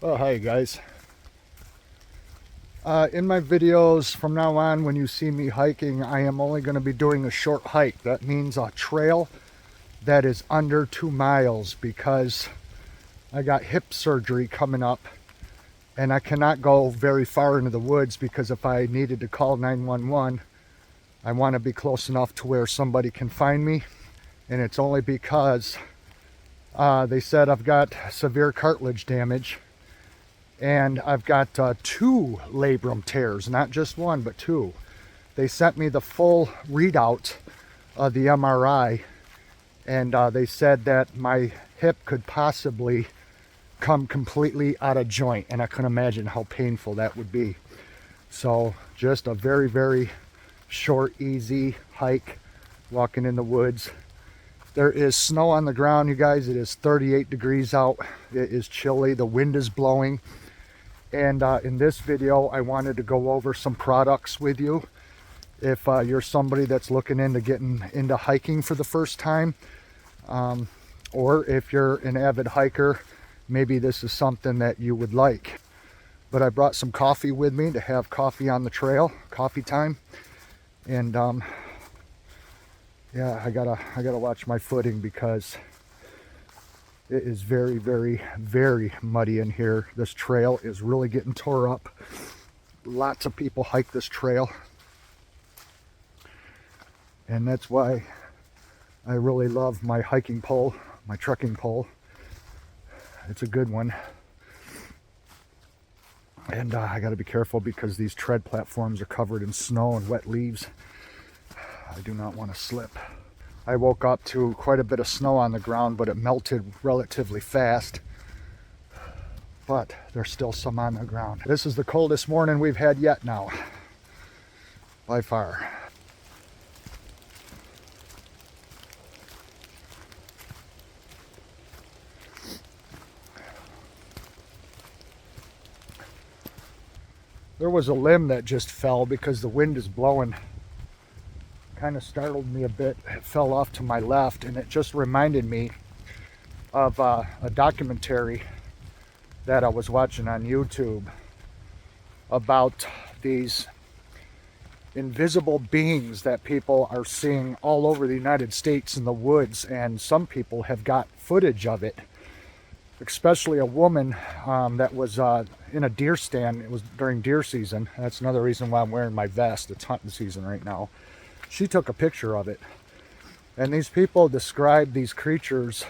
Oh, hi guys. In my videos from now on, when you see me hiking, I am only going to be doing a short hike. That means a trail that is under 2 miles because I got hip surgery coming up and I cannot go very far into the woods because if I needed to call 911, I want to be close enough to where somebody can find me. And it's only because they said I've got severe cartilage damage. And I've got 2 labrum tears, not just one, but 2. They sent me the full readout of the MRI, and they said that my hip could possibly come completely out of joint, and I couldn't imagine how painful that would be. So just a very, very short, easy hike, walking in the woods. There is snow on the ground, you guys. It is 38 degrees out. It is chilly. The wind is blowing. And in this video, I wanted to go over some products with you. If you're somebody that's looking into getting into hiking for the first time, or if you're an avid hiker, maybe this is something that you would like. But I brought some coffee with me to have coffee on the trail, coffee time. And yeah, I gotta watch my footing because it is very, very, very muddy in here. This trail is really getting tore up. Lots of people hike this trail. And that's why I really love my hiking pole, my trekking pole. It's a good one. And I gotta be careful because these tread platforms are covered in snow and wet leaves. I do not want to slip. I woke up to quite a bit of snow on the ground, but it melted relatively fast. But there's still some on the ground. This is the coldest morning we've had yet now, by far. There was a limb that just fell because the wind is blowing. Kind of startled me a bit. It fell off to my left, and it just reminded me of a documentary that I was watching on YouTube about these invisible beings that people are seeing all over the United States in the woods, and some people have got footage of it, especially a woman that was in a deer stand. It was during deer season. That's another reason why I'm wearing my vest. It's hunting season right now. She took a picture of it, and these people describe these creatures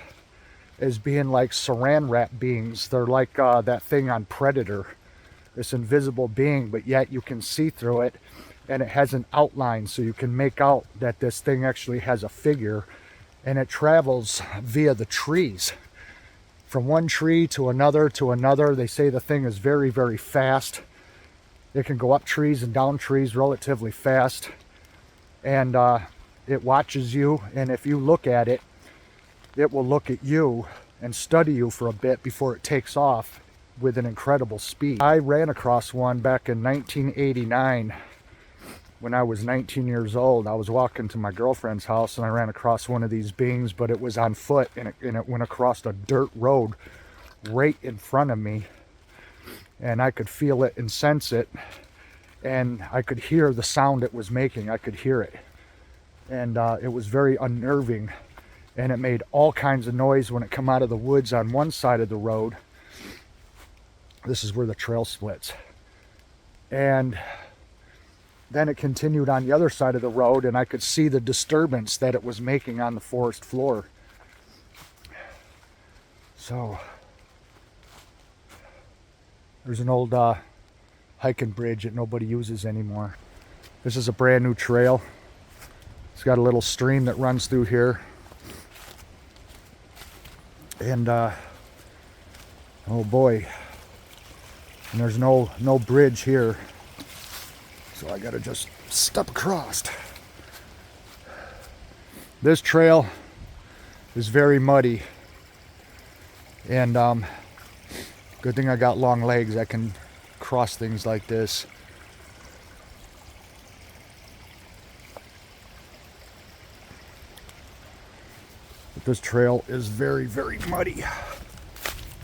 as being like saran wrap beings. They're like that thing on Predator, this invisible being, but yet you can see through it, and it has an outline, so you can make out that this thing actually has a figure, and it travels via the trees, from one tree to another to another. They say the thing is very, very fast. It can go up trees and down trees relatively fast. And it watches you, and if you look at it, it will look at you and study you for a bit before it takes off with an incredible speed. I ran across one back in 1989 when I was 19 years old. I was walking to my girlfriend's house and I ran across one of these beings, but it was on foot, and it went across a dirt road right in front of me, and I could feel it and sense it. And I could hear the sound it was making. I could hear it. And it was very unnerving. And it made all kinds of noise when it came out of the woods on one side of the road. This is where the trail splits. And then it continued on the other side of the road, and I could see the disturbance that it was making on the forest floor. So there's an old hiking bridge that nobody uses anymore. This is a brand new trail. It's got a little stream that runs through here, and oh boy, and there's no bridge here, so I gotta just step across. This trail is very muddy, and good thing I got long legs. I can cross things like this. But this trail is very, very muddy.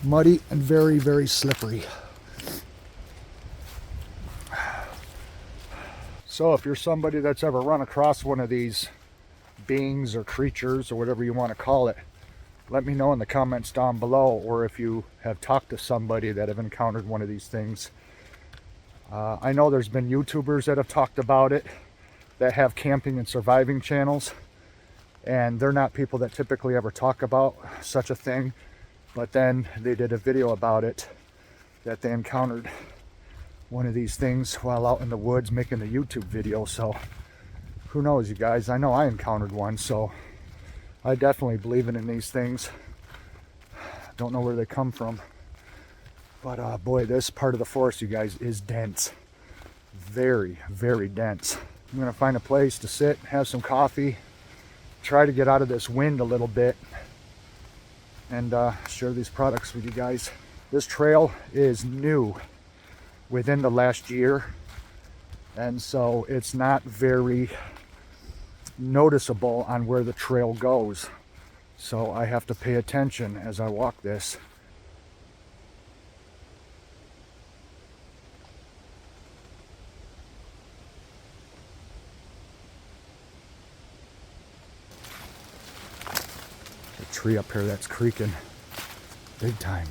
Muddy and very, very slippery. So if you're somebody that's ever run across one of these beings or creatures or whatever you want to call it, let me know in the comments down below, or if you have talked to somebody that have encountered one of these things. I know there's been YouTubers that have talked about it that have camping and surviving channels, and they're not people that typically ever talk about such a thing, but then they did a video about it, that they encountered one of these things while out in the woods making a YouTube video. So who knows, you guys? I know I encountered one, so I definitely believe in these things. Don't know where they come from, but boy, this part of the forest, you guys, is dense. Very, very dense. I'm gonna find a place to sit, have some coffee, try to get out of this wind a little bit, and share these products with you guys. This trail is new within the last year, and so it's not very noticeable on where the trail goes. So I have to pay attention as I walk this. The tree up here that's creaking big time.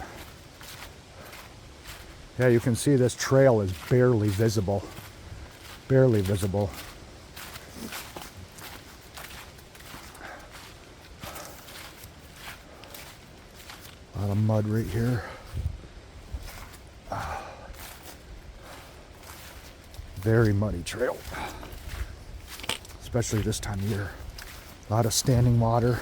Yeah, you can see this trail is barely visible. Barely visible. A lot of mud right here. Very muddy trail. Especially this time of year. A lot of standing water.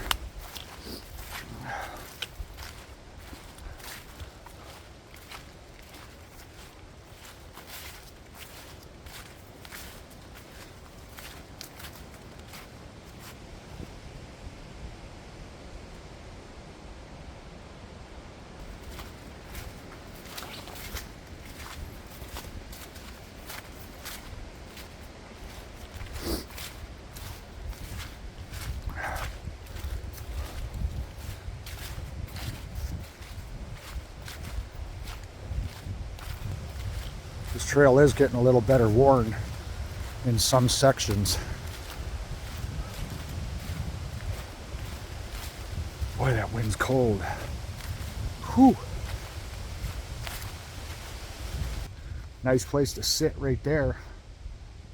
This trail is getting a little better worn in some sections. Boy, that wind's cold. Whew. Nice place to sit right there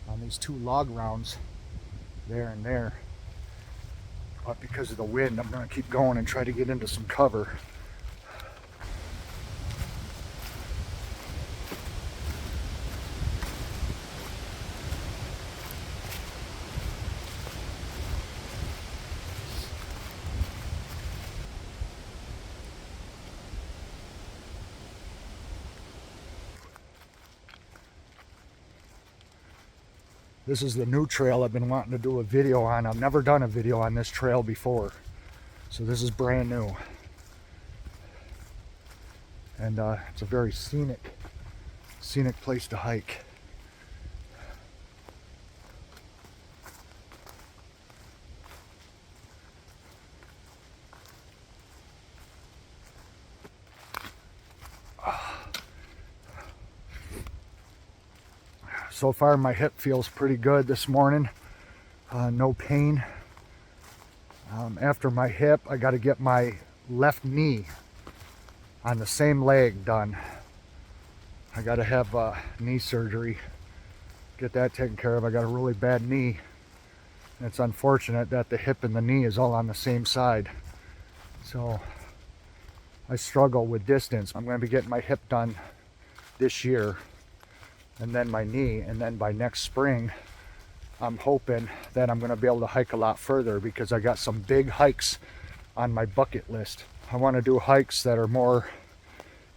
on these two log rounds, there and there. But because of the wind, I'm going to keep going and try to get into some cover. This is the new trail I've been wanting to do a video on. I've never done a video on this trail before, so this is brand new. And it's a very scenic place to hike. So far my hip feels pretty good this morning. No pain. After my hip, I got to get my left knee on the same leg done. I got to have knee surgery. Get that taken care of. I got a really bad knee. And it's unfortunate that the hip and the knee is all on the same side. So I struggle with distance. I'm going to be getting my hip done this year, and then my knee, and then by next spring I'm hoping that I'm going to be able to hike a lot further, because I got some big hikes on my bucket list. I want to do hikes that are more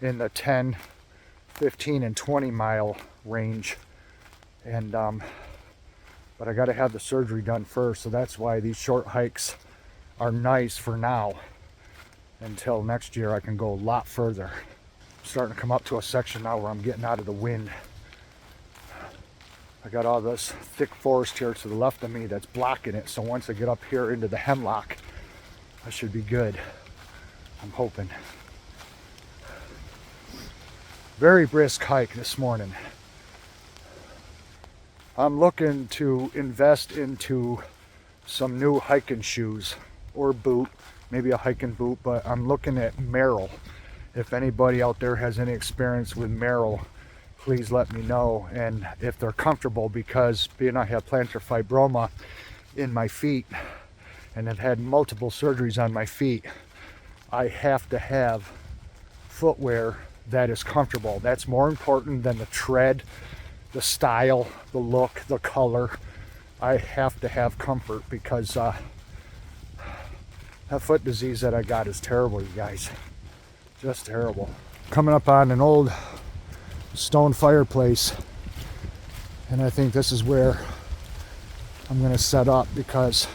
in the 10, 15 and 20 mile range, and but I got to have the surgery done first, so that's why these short hikes are nice for now. Until next year I can go a lot further. I'm starting to come up to a section now where I'm getting out of the wind. I got all this thick forest here to the left of me that's blocking it, so once I get up here into the hemlock, I should be good. I'm hoping. Very brisk hike this morning. I'm looking to invest into some new hiking shoes or boot, maybe a hiking boot, but I'm looking at Merrell. If anybody out there has any experience with Merrell, please let me know, and if they're comfortable, because being I have plantar fibroma in my feet and have had multiple surgeries on my feet, I have to have footwear that is comfortable. That's more important than the tread, the style, the look, the color. I have to have comfort, because that foot disease that I got is terrible, you guys. Just terrible. Coming up on an old stone fireplace, and I think this is where I'm going to set up, because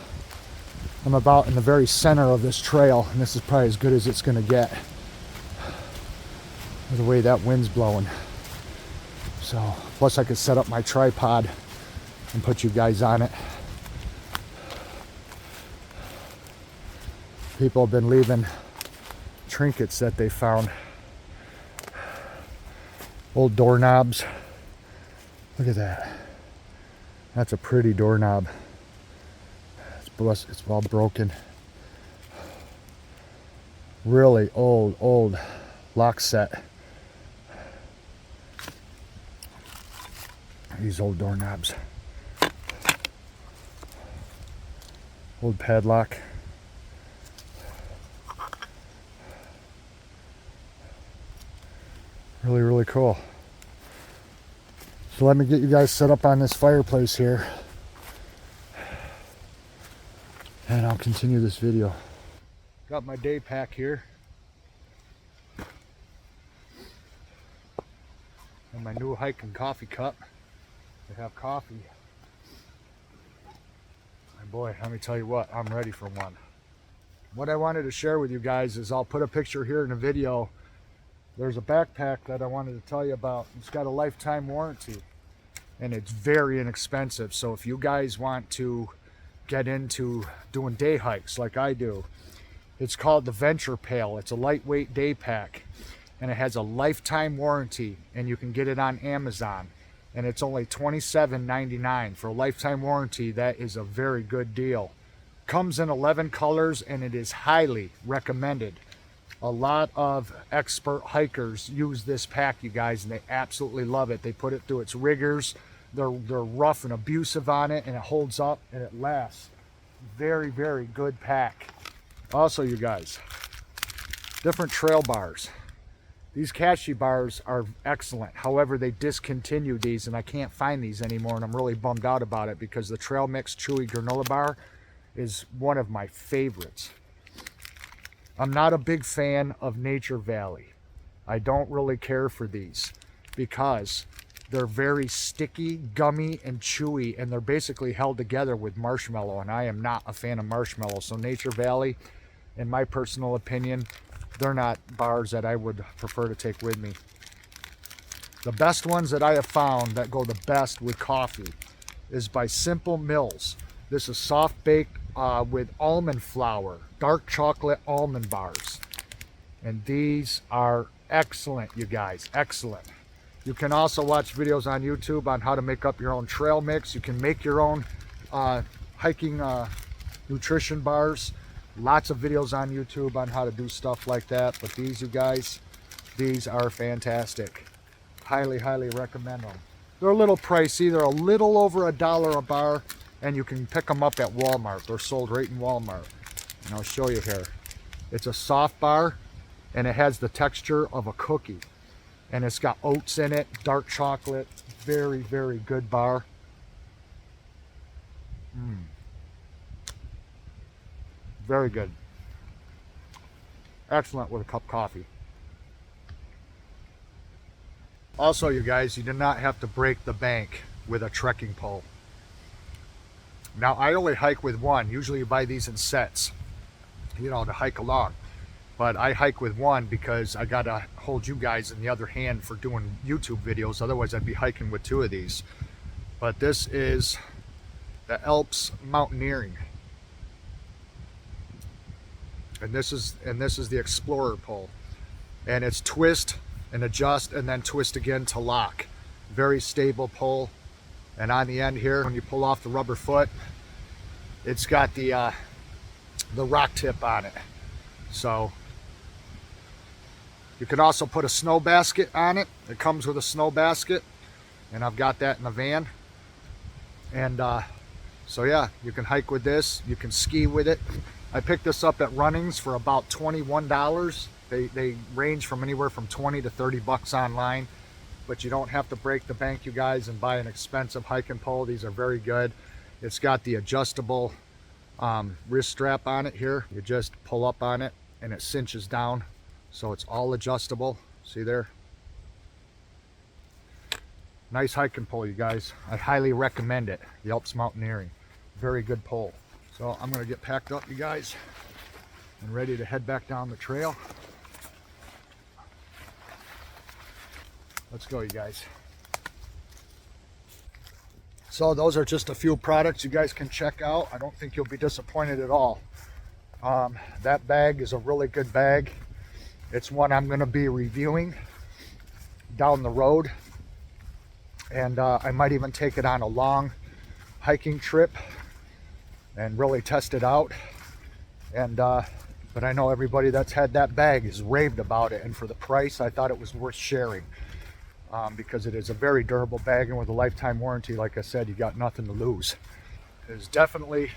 I'm about in the very center of this trail, and this is probably as good as it's going to get with the way that wind's blowing. So plus I could set up my tripod and put you guys on it. People have been leaving trinkets that they found. Old doorknobs. Look at that. That's a pretty doorknob. It's all broken. Really old lock set. These old doorknobs. Old padlock. Really cool. So let me get you guys set up on this fireplace here, and I'll continue this video. Got my day pack here, and my new hiking coffee cup to have coffee. And boy, let me tell you what, I'm ready for one. What I wanted to share with you guys is, I'll put a picture here in the video. There's a backpack that I wanted to tell you about. It's got a lifetime warranty, and it's very inexpensive. So if you guys want to get into doing day hikes like I do, it's called the Venture Pail. It's a lightweight day pack, and it has a lifetime warranty, and you can get it on Amazon, and it's only $27.99 for a lifetime warranty. That is a very good deal. Comes in 11 colors, and it is highly recommended. A lot of expert hikers use this pack, you guys, and they absolutely love it. They put it through its rigors. They're rough and abusive on it, and it holds up and it lasts. Very good pack. Also, you guys, different trail bars. These Cashy bars are excellent. However, they discontinued these, and I can't find these anymore, and I'm really bummed out about it, because the Trail Mix Chewy Granola Bar is one of my favorites. I'm not a big fan of Nature Valley. I don't really care for these, because they're very sticky, gummy, and chewy, and they're basically held together with marshmallow, and I am not a fan of marshmallow. So Nature Valley, in my personal opinion, they're not bars that I would prefer to take with me. The best ones that I have found that go the best with coffee is by Simple Mills. This is soft baked with almond flour, dark chocolate almond bars. And these are excellent, you guys, excellent. You can also watch videos on YouTube on how to make up your own trail mix. You can make your own hiking nutrition bars. Lots of videos on YouTube on how to do stuff like that. But these, you guys, these are fantastic. Highly recommend them. They're a little pricey. They're a little over $1 a bar, and you can pick them up at Walmart. They're sold right in Walmart. And I'll show you here. It's a soft bar, and it has the texture of a cookie. And it's got oats in it, dark chocolate. Very good bar. Very good. Excellent with a cup of coffee. Also, you guys, you do not have to break the bank with a trekking pole. Now, I only hike with one. Usually you buy these in sets, you know, to hike along. But I hike with one because I gotta hold you guys in the other hand for doing YouTube videos. Otherwise, I'd be hiking with two of these. But this is the Alps Mountaineering. And this is the Explorer pole. And it's twist and adjust, and then twist again to lock. Very stable pull. And on the end here, when you pull off the rubber foot, it's got the rock tip on it. So you can also put a snow basket on it. It comes with a snow basket, and I've got that in the van. And so yeah, you can hike with this, you can ski with it. I picked this up at Runnings for about $21. They range from anywhere from 20 to 30 bucks online, but you don't have to break the bank, you guys, and buy an expensive hiking pole. These are very good. It's got the adjustable wrist strap on it here. You just pull up on it and it cinches down, so it's all adjustable. See there? Nice hiking pole, you guys. I highly recommend it. The Alps Mountaineering. Very good pole. So I'm gonna get packed up, you guys, and ready to head back down the trail. Let's go, you guys. So those are just a few products you guys can check out. I don't think you'll be disappointed at all. That bag is a really good bag. It's one I'm gonna be reviewing down the road. And I might even take it on a long hiking trip and really test it out. And but I know everybody that's had that bag has raved about it, and for the price I thought it was worth sharing, because it is a very durable bag, and with a lifetime warranty, like I said, you got nothing to lose. It is definitely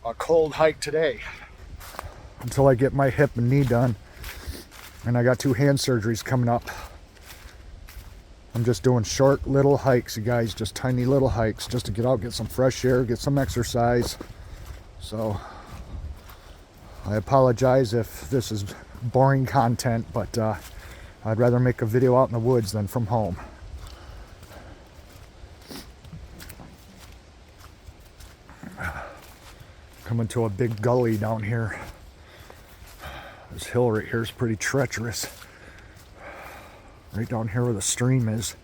a cold hike today until I get my hip and knee done, and I got 2 hand surgeries coming up. I'm just doing short little hikes, you guys, just tiny little hikes, just to get out, get some fresh air, get some exercise. So I apologize if this is boring content, but I'd rather make a video out in the woods than from home. Coming to a big gully down here. This hill right here is pretty treacherous. Right down here where the stream is.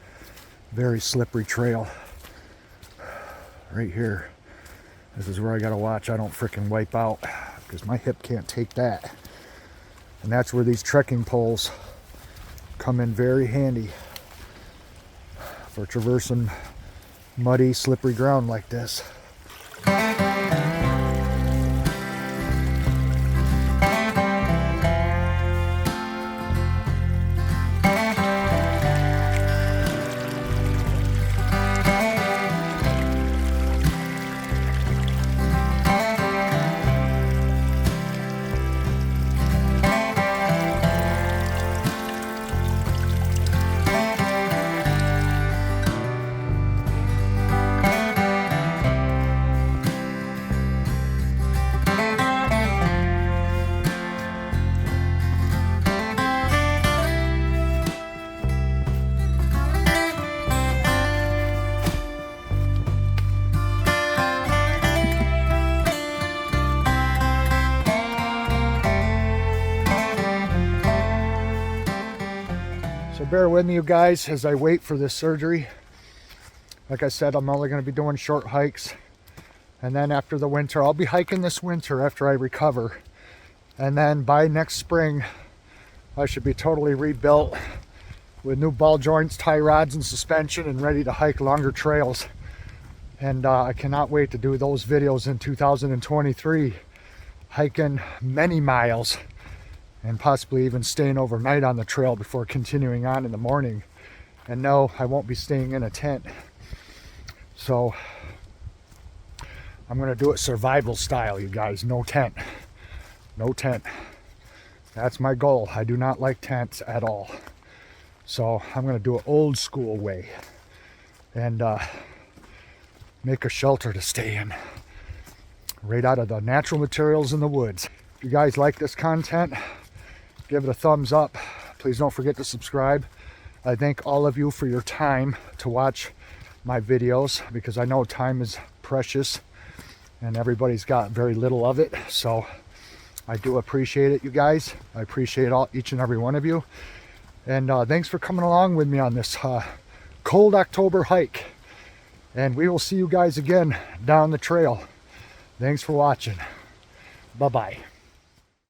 Very slippery trail. Right here. This is where I gotta watch I don't frickin' wipe out, because my hip can't take that. And that's where these trekking poles come in very handy for traversing muddy, slippery ground like this. So bear with me, you guys, as I wait for this surgery. Like I said, I'm only going to be doing short hikes. And then after the winter, I'll be hiking this winter after I recover. And then by next spring, I should be totally rebuilt with new ball joints, tie rods, and suspension, and ready to hike longer trails. And I cannot wait to do those videos in 2023, hiking many miles and possibly even staying overnight on the trail before continuing on in the morning. And no, I won't be staying in a tent. So I'm gonna do it survival style, you guys. No tent. No tent. That's my goal. I do not like tents at all. So I'm gonna do it old school way and make a shelter to stay in, right out of the natural materials in the woods. If you guys like this content, give it a thumbs up. Please don't forget to subscribe. I thank all of you for your time to watch my videos, because I know time is precious and everybody's got very little of it. So I do appreciate it, you guys. I appreciate each and every one of you. And thanks for coming along with me on this cold October hike. And we will see you guys again down the trail. Thanks for watching. Bye-bye.